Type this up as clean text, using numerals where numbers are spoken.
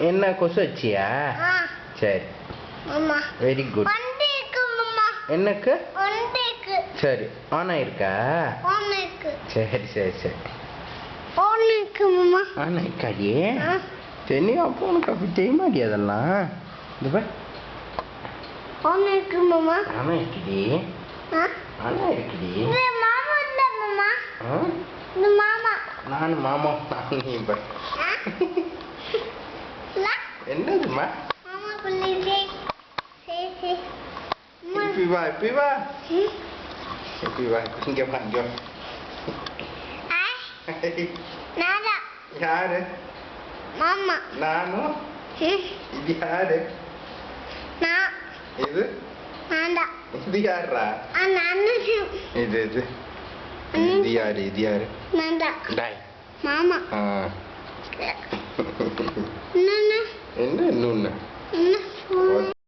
என்ன கொசு வச்சியா? சரி, வெரி குட். என்னக்கு? சரி, ஆன் ஆயிருக்கா? சரி சரி சரி, ஆன் ஆயிருக்காடி. சரி, அப்போ உனக்கு அப்படி தெரியுமாடி அதெல்லாம்? இந்த பார், ஆன் ஆயிருக்குடி, ஆன் ஆயிருக்குடி. நானும் மாமா நீ பார். என்னதுமா? இப்படி வா, இப்படி வா, இப்படி வா, இங்க வா, இங்க வா. யாரு? மாமா. நானும். இது யாரு? இது இது யாரா? இது இது இது யாரு? இது யாரு? மாமா. என்ன இன்னொன்னு?